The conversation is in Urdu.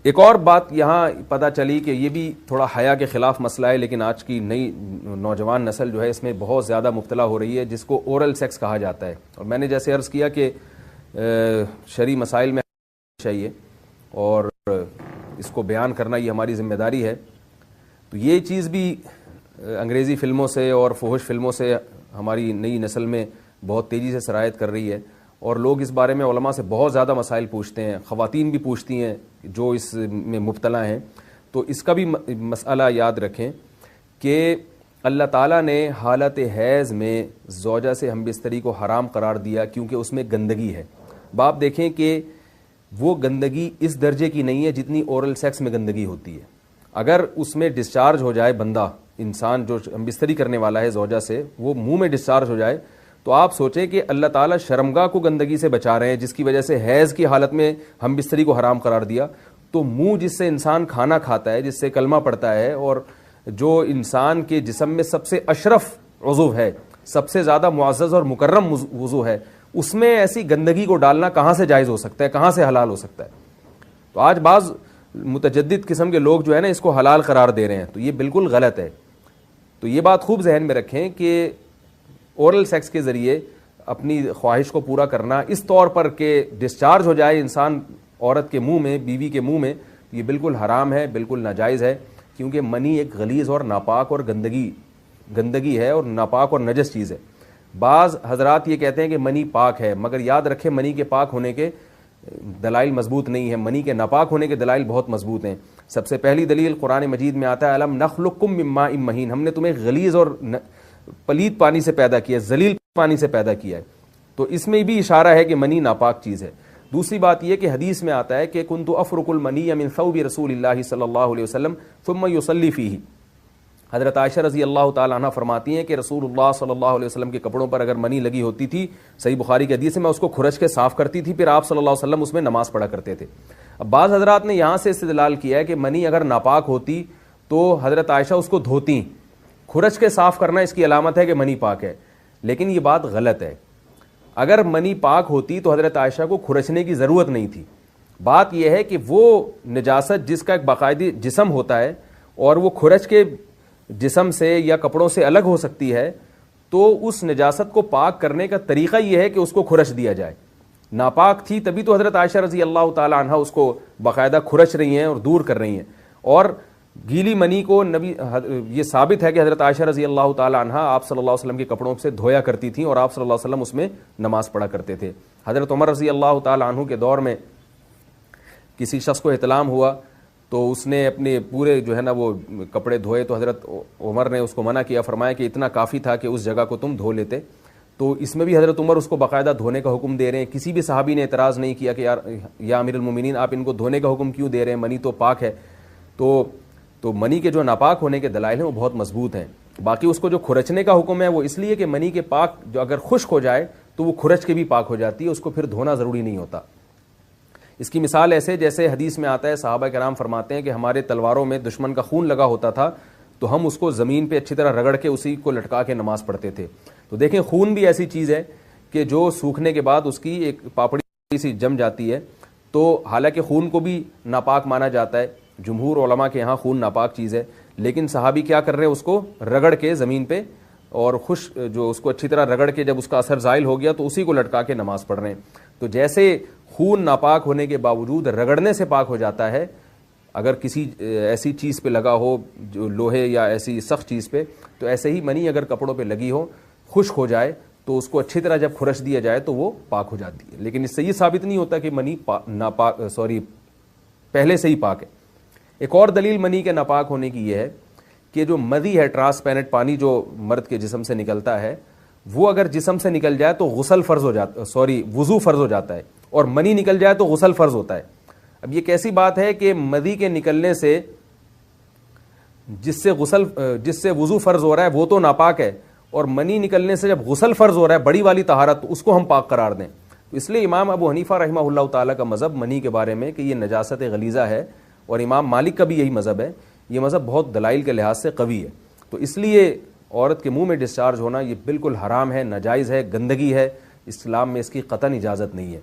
ایک اور بات یہاں پتہ چلی کہ یہ بھی تھوڑا حیا کے خلاف مسئلہ ہے، لیکن آج کی نئی نوجوان نسل جو ہے اس میں بہت زیادہ مبتلا ہو رہی ہے، جس کو اورل سیکس کہا جاتا ہے. اور میں نے جیسے عرض کیا کہ شرعی مسائل میں چاہیے اور اس کو بیان کرنا یہ ہماری ذمہ داری ہے. تو یہ چیز بھی انگریزی فلموں سے اور فحش فلموں سے ہماری نئی نسل میں بہت تیزی سے سرایت کر رہی ہے، اور لوگ اس بارے میں علماء سے بہت زیادہ مسائل پوچھتے ہیں، خواتین بھی پوچھتی ہیں جو اس میں مبتلا ہیں. تو اس کا بھی مسئلہ یاد رکھیں کہ اللہ تعالیٰ نے حالت حیض میں زوجہ سے ہم بستری کو حرام قرار دیا کیونکہ اس میں گندگی ہے. باپ دیکھیں کہ وہ گندگی اس درجے کی نہیں ہے جتنی اورل سیکس میں گندگی ہوتی ہے. اگر اس میں ڈسچارج ہو جائے بندہ، انسان جو ہم بستری کرنے والا ہے زوجہ سے، وہ منہ میں ڈسچارج ہو جائے، تو آپ سوچیں کہ اللہ تعالیٰ شرمگاہ کو گندگی سے بچا رہے ہیں، جس کی وجہ سے حیض کی حالت میں ہم بستری کو حرام قرار دیا. تو منہ جس سے انسان کھانا کھاتا ہے، جس سے کلمہ پڑھتا ہے، اور جو انسان کے جسم میں سب سے اشرف عضو ہے، سب سے زیادہ معزز اور مکرم عضو ہے، اس میں ایسی گندگی کو ڈالنا کہاں سے جائز ہو سکتا ہے، کہاں سے حلال ہو سکتا ہے؟ تو آج بعض متجدد قسم کے لوگ جو ہے نا اس کو حلال قرار دے رہے ہیں، تو یہ بالکل غلط ہے. تو یہ بات خوب ذہن میں رکھیں کہ اورل سیکس کے ذریعے اپنی خواہش کو پورا کرنا اس طور پر کہ ڈسچارج ہو جائے انسان عورت کے منہ میں، بیوی کے منہ میں، یہ بالکل حرام ہے، بالکل ناجائز ہے. کیونکہ منی ایک غلیظ اور ناپاک اور گندگی ہے اور ناپاک اور نجس چیز ہے. بعض حضرات یہ کہتے ہیں کہ منی پاک ہے، مگر یاد رکھیں منی کے پاک ہونے کے دلائل مضبوط نہیں ہیں، منی کے ناپاک ہونے کے دلائل بہت مضبوط ہیں. سب سے پہلی دلیل قرآن مجید میں آتا ہے الم نخلقکم من ماء مہین، ہم نے تمہیں غلیظ اور پلید پانی سے پیدا کیا، ذلیل پانی سے پیدا کیا ہے. تو اس میں بھی اشارہ ہے کہ منی ناپاک چیز ہے. دوسری بات یہ کہ حدیث میں آتا ہے کہ کنت افرق المنی من ثوب رسول اللہ صلی اللہ علیہ وسلم ثم یصلی فیہ. حضرت عائشہ رضی اللہ تعالی عنہ فرماتی ہیں کہ رسول اللہ صلی اللہ علیہ وسلم کے کپڑوں پر اگر منی لگی ہوتی تھی، صحیح بخاری کی حدیث ہے، میں اس کو کھرچ کے صاف کرتی تھی، پھر آپ صلی اللہ علیہ وسلم اس میں نماز پڑھا کرتے تھے. اب بعض حضرات نے یہاں سے استدلال کیا ہے کہ منی اگر ناپاک ہوتی تو حضرت عائشہ اس کو دھوتی، کھرچ کے صاف کرنا اس کی علامت ہے کہ منی پاک ہے. لیکن یہ بات غلط ہے. اگر منی پاک ہوتی تو حضرت عائشہ کو کھرچنے کی ضرورت نہیں تھی. بات یہ ہے کہ وہ نجاست جس کا ایک باقاعدی جسم ہوتا ہے اور وہ کھرچ کے جسم سے یا کپڑوں سے الگ ہو سکتی ہے، تو اس نجاست کو پاک کرنے کا طریقہ یہ ہے کہ اس کو کھرچ دیا جائے. ناپاک تھی تبھی تو حضرت عائشہ رضی اللہ تعالی عنہ اس کو باقاعدہ کھرچ رہی ہیں اور دور کر رہی ہیں. اور گیلی منی کو نبی، یہ ثابت ہے کہ حضرت عائشہ رضی اللہ تعالی عنہ آپ صلی اللہ علیہ وسلم کے کپڑوں سے دھویا کرتی تھیں اور آپ صلی اللہ علیہ وسلم اس میں نماز پڑھا کرتے تھے. حضرت عمر رضی اللہ تعالی عنہ کے دور میں کسی شخص کو احتلام ہوا تو اس نے اپنے پورے جو ہے نا وہ کپڑے دھوئے، تو حضرت عمر نے اس کو منع کیا، فرمایا کہ اتنا کافی تھا کہ اس جگہ کو تم دھو لیتے. تو اس میں بھی حضرت عمر اس کو باقاعدہ دھونے کا حکم دے رہے ہیں. کسی بھی صحابی نے اعتراض نہیں کیا کہ یا امیر المومنین آپ ان کو دھونے کا حکم کیوں دے رہے ہیں، منی تو پاک ہے. تو منی کے جو ناپاک ہونے کے دلائل ہیں وہ بہت مضبوط ہیں. باقی اس کو جو کھرچنے کا حکم ہے وہ اس لیے کہ منی کے پاک جو اگر خشک ہو جائے تو وہ کھرچ کے بھی پاک ہو جاتی ہے، اس کو پھر دھونا ضروری نہیں ہوتا. اس کی مثال ایسے جیسے حدیث میں آتا ہے، صحابہ کرام فرماتے ہیں کہ ہمارے تلواروں میں دشمن کا خون لگا ہوتا تھا تو ہم اس کو زمین پہ اچھی طرح رگڑ کے اسی کو لٹکا کے نماز پڑھتے تھے. تو دیکھیں خون بھی ایسی چیز ہے کہ جو سوکھنے کے بعد اس کی ایک پاپڑی سی جم جاتی ہے. تو حالانکہ خون کو بھی ناپاک مانا جاتا ہے، جمہور علماء کے ہاں خون ناپاک چیز ہے، لیکن صحابی کیا کر رہے ہیں، اس کو رگڑ کے زمین پہ اور جو اس کو اچھی طرح رگڑ کے جب اس کا اثر زائل ہو گیا تو اسی کو لٹکا کے نماز پڑھ رہے ہیں. تو جیسے خون ناپاک ہونے کے باوجود رگڑنے سے پاک ہو جاتا ہے اگر کسی ایسی چیز پہ لگا ہو جو لوہے یا ایسی سخت چیز پہ، تو ایسے ہی منی اگر کپڑوں پہ لگی ہو، خشک ہو جائے تو اس کو اچھی طرح جب کھرچ دیا جائے تو وہ پاک ہو جاتی ہے. لیکن اس سے یہ ثابت نہیں ہوتا کہ منی پہلے سے ہی پاک ہے. ایک اور دلیل منی کے ناپاک ہونے کی یہ ہے کہ جو مدی ہے، ٹرانسپیرنٹ پانی جو مرد کے جسم سے نکلتا ہے، وہ اگر جسم سے نکل جائے تو وضو فرض ہو جاتا ہے، اور منی نکل جائے تو غسل فرض ہوتا ہے. اب یہ کیسی بات ہے کہ مدی کے نکلنے سے جس سے وضو فرض ہو رہا ہے وہ تو ناپاک ہے، اور منی نکلنے سے جب غسل فرض ہو رہا ہے بڑی والی طہارت، تو اس کو ہم پاک قرار دیں. تو اس لیے امام ابو حنیفہ رحمہ اللہ تعالیٰ کا مذہب منی کے بارے میں کہ یہ نجاست غلیظہ ہے، اور امام مالک کا بھی یہی مذہب ہے. یہ مذہب بہت دلائل کے لحاظ سے قوی ہے. تو اس لیے عورت کے منہ میں ڈسچارج ہونا یہ بالکل حرام ہے، ناجائز ہے، گندگی ہے. اسلام میں اس کی قطعاً اجازت نہیں ہے.